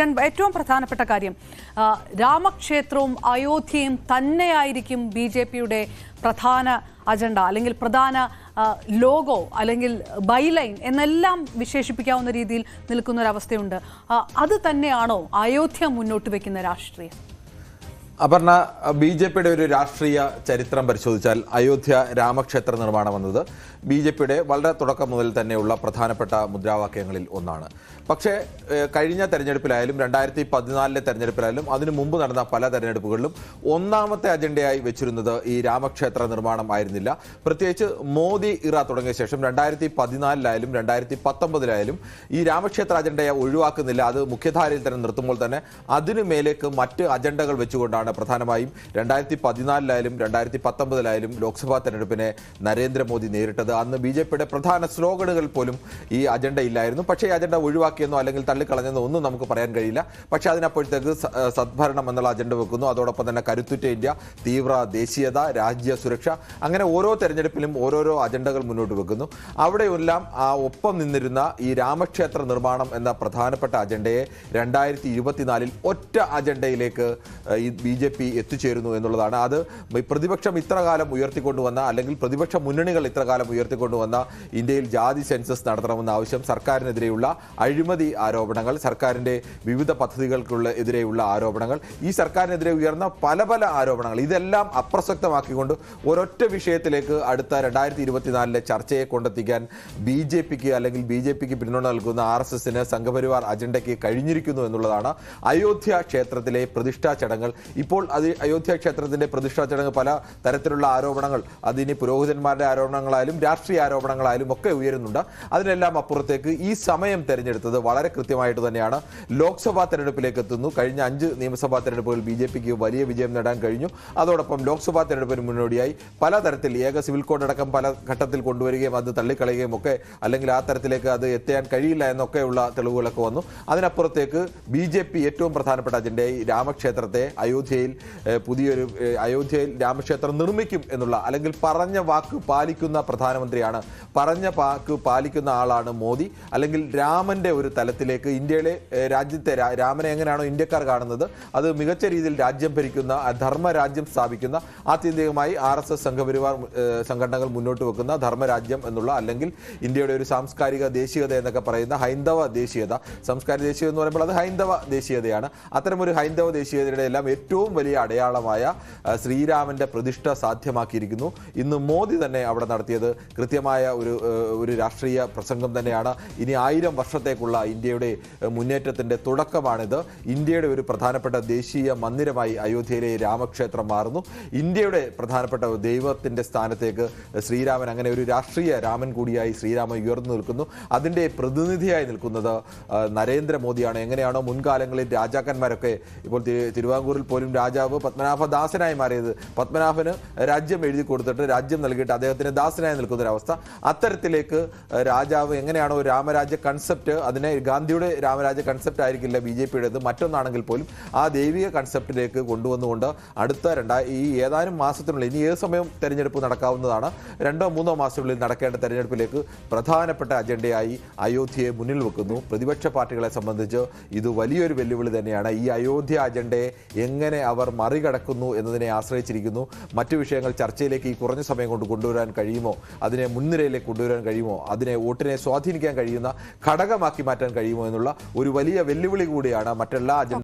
ഏറ്റവും പ്രധാനപ്പെട്ട കാര്യം രാമക്ഷേത്രവും അയോധ്യയും തന്നെയായിരിക്കും ബി.ജെ.പിയുടെ പ്രധാന അജണ്ട അല്ലെങ്കിൽ പ്രധാന ലോഗോ അല്ലെങ്കിൽ ബൈലൈൻ എന്നെല്ലാം വിശേഷിപ്പിക്കാവുന്ന രീതിയിൽ നിൽക്കുന്ന ഒരു അവസ്ഥയുണ്ട്. അത് തന്നെയാണോ അയോധ്യ മുന്നോട്ട് വെക്കുന്ന രാഷ്ട്രീയം? അപർണ, ബി.ജെ.പിയുടെ ഒരു രാഷ്ട്രീയ ചരിത്രം പരിശോധിച്ചാൽ അയോധ്യ രാമക്ഷേത്ര നിർമ്മാണം എന്നത് ബി.ജെ.പിയുടെ വളരെ തുടക്കം മുതൽ തന്നെയുള്ള പ്രധാനപ്പെട്ട മുദ്രാവാക്യങ്ങളിൽ ഒന്നാണ്. പക്ഷേ കഴിഞ്ഞ തെരഞ്ഞെടുപ്പിലായാലും 2014 തെരഞ്ഞെടുപ്പിലായാലും അതിനു മുമ്പ് നടന്ന പല തെരഞ്ഞെടുപ്പുകളിലും ഒന്നാമത്തെ അജണ്ടയായി വെച്ചിരുന്നത് ഈ രാമക്ഷേത്ര നിർമ്മാണം ആയിരുന്നില്ല. പ്രത്യേകിച്ച് മോദി ഇറ തുടങ്ങിയ ശേഷം 2014 2019 ഈ രാമക്ഷേത്ര അജണ്ടയെ ഒഴിവാക്കുന്നില്ല. അത് മുഖ്യധാരയിൽ തന്നെ നിർത്തുമ്പോൾ തന്നെ അതിനു മേലേക്ക് മറ്റ് അജണ്ടകൾ വെച്ചുകൊണ്ടാണ് പ്രധാനമായും 2014 2019 ലോക്സഭാ തെരഞ്ഞെടുപ്പിനെ നരേന്ദ്രമോദി നേരിട്ടത്. അന്ന് ബി.ജെ.പിയുടെ പ്രധാന സ്ലോഗനുകൾ പോലും ഈ അജണ്ട ഇല്ലായിരുന്നു. പക്ഷേ ഈ അജണ്ട ഒഴിവാക്കിയെന്നോ അല്ലെങ്കിൽ തള്ളിക്കളഞ്ഞെന്നോ ഒന്നും നമുക്ക് പറയാൻ കഴിയില്ല. പക്ഷേ അതിനപ്പോഴത്തേക്ക് സദ്ഭരണം എന്നുള്ള അജണ്ട വെക്കുന്നു. അതോടൊപ്പം തന്നെ കരുത്തുറ്റ ഇന്ത്യ, തീവ്ര ദേശീയത, രാജ്യ സുരക്ഷ, അങ്ങനെ ഓരോ തെരഞ്ഞെടുപ്പിലും ഓരോരോ അജണ്ടകൾ മുന്നോട്ട് വെക്കുന്നു. അവിടെയെല്ലാം ഒപ്പം നിന്നിരുന്ന ഈ രാമക്ഷേത്ര നിർമ്മാണം എന്ന പ്രധാനപ്പെട്ട അജണ്ടയെ 2024 ഒറ്റ അജണ്ടയിലേക്ക് ഈ ബി.ജെ.പി എത്തിച്ചേരുന്നു എന്നുള്ളതാണ്. അത് പ്രതിപക്ഷം ഇത്രകാലം ഉയർത്തിക്കൊണ്ടുവന്ന അല്ലെങ്കിൽ പ്രതിപക്ഷ മുന്നണികൾ ഇത്രകാലം ഉയർത്തിക്കൊണ്ടുവന്ന ഇന്ത്യയിൽ ജാതി സെൻസസ് നടത്തണമെന്ന ആവശ്യം, സർക്കാരിനെതിരെയുള്ള അഴിമതി ആരോപണങ്ങൾ, സർക്കാരിൻ്റെ വിവിധ പദ്ധതികൾക്കുള്ള എതിരെയുള്ള ആരോപണങ്ങൾ, ഈ സർക്കാരിനെതിരെ ഉയർന്ന പല പല ആരോപണങ്ങൾ, ഇതെല്ലാം അപ്രസക്തമാക്കിക്കൊണ്ട് ഒരൊറ്റ വിഷയത്തിലേക്ക് അടുത്ത 2024 ചർച്ചയെ കൊണ്ടെത്തിക്കാൻ ബി.ജെ.പിക്ക് അല്ലെങ്കിൽ ബി.ജെ.പിക്ക് പിന്തുണ നൽകുന്ന RSSന് സംഘപരിവാർ അജണ്ടയ്ക്ക് കഴിഞ്ഞിരിക്കുന്നു എന്നുള്ളതാണ്. അയോധ്യ ക്ഷേത്രത്തിലെ പ്രതിഷ്ഠാ ചടങ്ങുകൾ ഇപ്പോൾ അയോധ്യ ക്ഷേത്രത്തിന്റെ പ്രതിഷ്ഠാ ചടങ്ങ് പല തരത്തിലുള്ള ആരോപണങ്ങൾ, അതിന് പുരോഹിതന്മാരുടെ ആരോപണങ്ങളായാലും രാഷ്ട്രീയ ആരോപണങ്ങളായാലും ഒക്കെ ഉയരുന്നുണ്ട്. അതിനെല്ലാം അപ്പുറത്തേക്ക് ഈ സമയം തെരഞ്ഞെടുത്തത് വളരെ കൃത്യമായിട്ട് തന്നെയാണ്. ലോക്സഭാ തെരഞ്ഞെടുപ്പിലേക്ക് എത്തുന്നു. കഴിഞ്ഞ 5 നിയമസഭാ തെരഞ്ഞെടുപ്പുകൾ ബി.ജെ.പിക്ക് വലിയ വിജയം നേടാൻ കഴിഞ്ഞു. അതോടൊപ്പം ലോക്സഭാ തെരഞ്ഞെടുപ്പിന് മുന്നോടിയായി പലതരത്തിൽ ഏക സിവിൽ കോഡ് അടക്കം പല ഘട്ടത്തിൽ കൊണ്ടുവരികയും അത് തള്ളിക്കളയുകയും ഒക്കെ, അല്ലെങ്കിൽ ആ തരത്തിലേക്ക് അത് എത്താൻ കഴിയില്ല എന്നൊക്കെയുള്ള തെളിവുകളൊക്കെ വന്നു. അതിനപ്പുറത്തേക്ക് ബി.ജെ.പി ഏറ്റവും പ്രധാനപ്പെട്ട അജണ്ടയായി രാമക്ഷേത്രത്തെ അയോധ്യയിൽ രാമക്ഷേത്രം നിർമ്മിക്കും എന്നുള്ള, അല്ലെങ്കിൽ പറഞ്ഞ വാക്ക് പാലിക്കുന്ന പ്രധാനമന്ത്രിയാണ്, പറഞ്ഞ വാക്ക് പാലിക്കുന്ന ആളാണ് മോദി. അല്ലെങ്കിൽ രാമന്റെ ഒരു തലത്തിലേക്ക് ഇന്ത്യയിലെ രാജ്യത്തെ രാമനെ എങ്ങനെയാണോ ഇന്ത്യക്കാർ കാണുന്നത്, അത് മികച്ച രീതിയിൽ രാജ്യം ഭരിക്കുന്ന, ധർമ്മരാജ്യം സ്ഥാപിക്കുന്ന, ആത്യന്തികമായി RSS സംഘപരിവാർ സംഘടനകൾ മുന്നോട്ട് വെക്കുന്ന ധർമ്മരാജ്യം എന്നുള്ള, അല്ലെങ്കിൽ ഇന്ത്യയുടെ ഒരു സാംസ്കാരിക ദേശീയത എന്നൊക്കെ പറയുന്ന ഹൈന്ദവ ദേശീയത, സാംസ്കാരിക ദേശീയത എന്ന് പറയുമ്പോൾ അത് ഹൈന്ദവ ദേശീയതയാണ്. അത്തരമൊരു ഹൈന്ദവ ദേശീയതയുടെ എല്ലാം ഏറ്റവും വലിയ അടയാളമായ ശ്രീരാമന്റെ പ്രതിഷ്ഠ സാധ്യമാക്കിയിരിക്കുന്നു. ഇന്ന് മോദി തന്നെ അവിടെ നടത്തിയത് കൃത്യമായ ഒരു രാഷ്ട്രീയ പ്രസംഗം തന്നെയാണ്. ഇനി 1000 വർഷത്തേക്കുള്ള ഇന്ത്യയുടെ മുന്നേറ്റത്തിന്റെ തുടക്കമാണിത്. ഇന്ത്യയുടെ ഒരു പ്രധാനപ്പെട്ട ദേശീയ മന്ദിരമായി അയോധ്യയിലെ രാമക്ഷേത്രം മാറുന്നു. ഇന്ത്യയുടെ പ്രധാനപ്പെട്ട ദൈവത്തിന്റെ സ്ഥാനത്തേക്ക് ശ്രീരാമൻ, അങ്ങനെ ഒരു രാഷ്ട്രീയ രാമൻ കൂടിയായി ശ്രീരാമൻ ഉയർന്നു നിൽക്കുന്നു. അതിന്റെ പ്രതിനിധിയായി നിൽക്കുന്നത് നരേന്ദ്രമോദിയാണ്. എങ്ങനെയാണോ മുൻകാലങ്ങളിൽ രാജാക്കന്മാരൊക്കെ, ഇപ്പോൾ തിരുവിതാംകൂറിൽ പോലും രാജാവ് പത്മനാഭദാസനായി മാറിയത്, പത്മനാഭന് രാജ്യം എഴുതി കൊടുത്തിട്ട് രാജ്യം നൽകിയിട്ട് അദ്ദേഹത്തിന് ദാസനായി നിൽക്കുന്നൊരവസ്ഥ, അത്തരത്തിലേക്ക് രാജാവ് എങ്ങനെയാണോ രാമരാജ്യ കൺസെപ്റ്റ്, അതിനെ ഗാന്ധിയുടെ രാമരാജ്യ കൺസെപ്റ്റ് ആയിരിക്കില്ല ബി.ജെ.പിയുടേത്, മറ്റൊന്നാണെങ്കിൽ പോലും ആ ദൈവിക കൺസെപ്റ്റിലേക്ക് കൊണ്ടുവന്നുകൊണ്ട് അടുത്ത ഈ ഏതാനും മാസത്തിനുള്ളിൽ, ഇനി ഏത് സമയം തെരഞ്ഞെടുപ്പ് നടക്കാവുന്നതാണ്, 2-3 മാസത്തിനുള്ളിൽ നടക്കേണ്ട തെരഞ്ഞെടുപ്പിലേക്ക് പ്രധാനപ്പെട്ട അജണ്ടയായി അയോധ്യയെ മുന്നിൽ വെക്കുന്നു. പ്രതിപക്ഷ പാർട്ടികളെ സംബന്ധിച്ച് ഇത് വലിയൊരു വെല്ലുവിളി തന്നെയാണ്. ഈ അയോധ്യ അജണ്ടയെ എങ്ങനെ അവർ മറികടക്കുന്നു എന്നതിനെ ആശ്രയിച്ചിരിക്കുന്നു. മറ്റു വിഷയങ്ങൾ ചർച്ചയിലേക്ക് ഈ കുറഞ്ഞ സമയം കൊണ്ട് കൊണ്ടുവരാൻ കഴിയുമോ, അതിനെ മുൻനിരയിലേക്ക് കൊണ്ടുവരാൻ കഴിയുമോ, അതിനെ വോട്ടിനെ സ്വാധീനിക്കാൻ കഴിയുന്ന ഘടകമാക്കി മാറ്റാൻ കഴിയുമോ എന്നുള്ള ഒരു വലിയ വെല്ലുവിളി കൂടിയാണ് മറ്റെല്ലാ അജണ്ട